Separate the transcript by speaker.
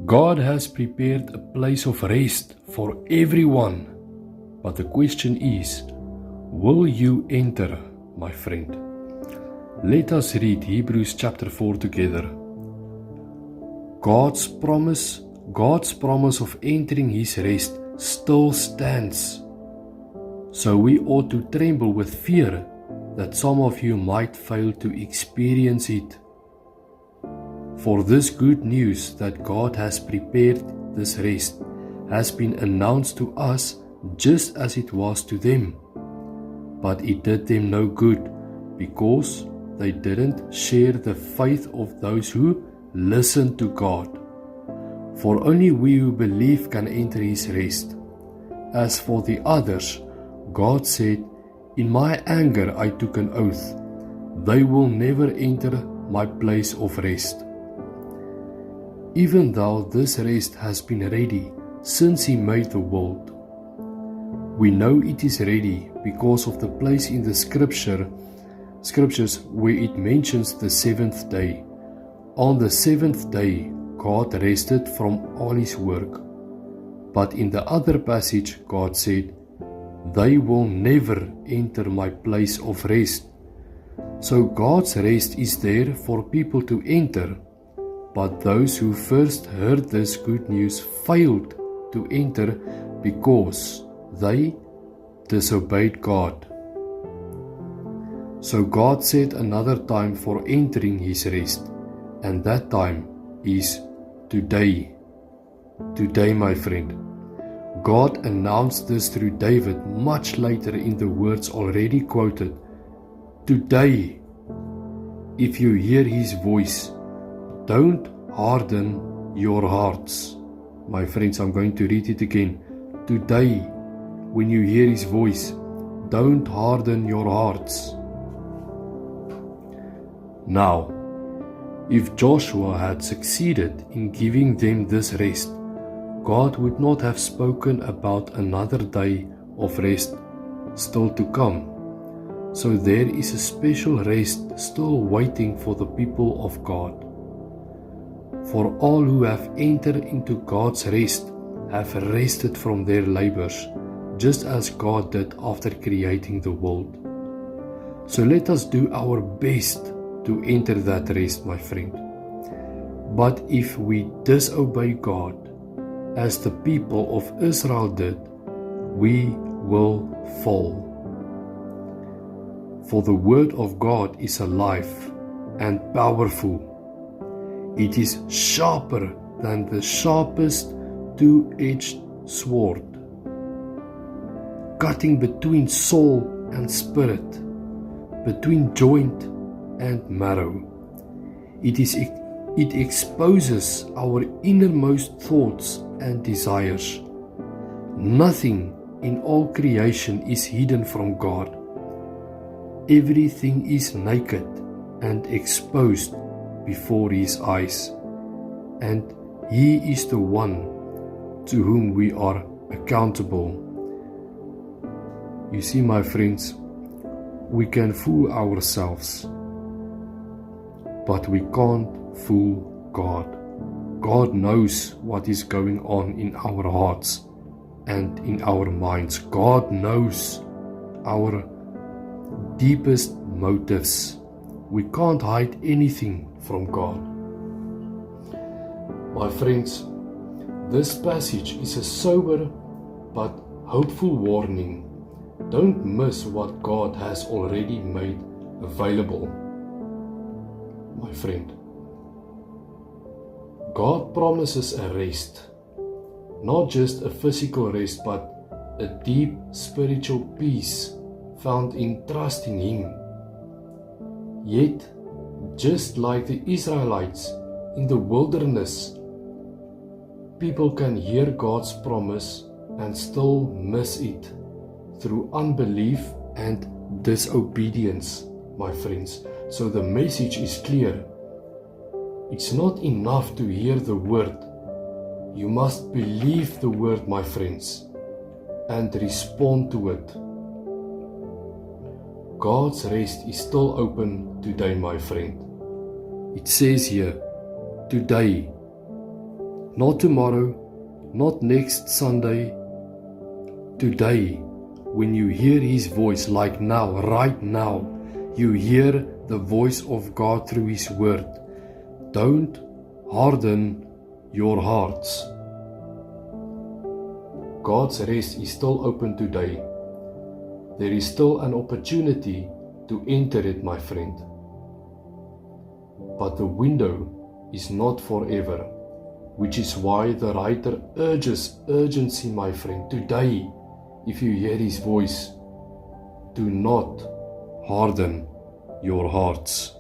Speaker 1: God has prepared a place of rest for everyone. But the question is, will you enter, my friend? Let us read Hebrews chapter 4 together. God's promise of entering His rest still stands. So we ought to tremble with fear that some of you might fail to experience it. For this good news that God has prepared this rest has been announced to us just as it was to them. But it did them no good because they didn't share the faith of those who listened to God. For only we who believe can enter His rest. As for the others, God said, "In my anger I took an oath. They will never enter my place of rest." Even though this rest has been ready since He made the world, we know it is ready because of the place in the scriptures where it mentions the seventh day. On the seventh day, God rested from all His work. But in the other passage, God said, "They will never enter my place of rest." So God's rest is there for people to enter. But those who first heard this good news failed to enter because they disobeyed God. So God set another time for entering His rest, and that time is today. Today, my friend. God announced this through David much later in the words already quoted. Today, if you hear His voice, don't harden your hearts. My friends, I'm going to read it again. Today, when you hear His voice, don't harden your hearts. Now, if Joshua had succeeded in giving them this rest, God would not have spoken about another day of rest still to come. So there is a special rest still waiting for the people of God. For all who have entered into God's rest have rested from their labors, just as God did after creating the world. So let us do our best to enter that rest, my friend. But if we disobey God, as the people of Israel did, we will fall. For the word of God is alive and powerful. It is sharper than the sharpest two-edged sword, cutting between soul and spirit, between joint and marrow. It exposes our innermost thoughts and desires. Nothing in all creation is hidden from God. Everything is naked and exposed before His eyes, and He is the one to whom we are accountable. You see, my friends, we can fool ourselves, but we can't fool God. God knows what is going on in our hearts and in our minds. God knows our deepest motives. We can't hide anything from God. My friends, this passage is a sober but hopeful warning. Don't miss what God has already made available. My friend, God promises a rest, not just a physical rest, but a deep spiritual peace found in trusting Him. Yet, just like the Israelites in the wilderness, people can hear God's promise and still miss it through unbelief and disobedience, my friends. So the message is clear. It's not enough to hear the word. You must believe the word, my friends, and respond to it. God's rest is still open today, my friend. It says here, today, Not tomorrow, not next Sunday. Today, when you hear His voice, like now, right now, you hear the voice of God through His word. Don't harden your hearts. God's rest is still open today. There is still an opportunity to enter it, my friend. But the window is not forever, which is why the writer urges urgency, my friend. Today, if you hear His voice, do not harden your hearts.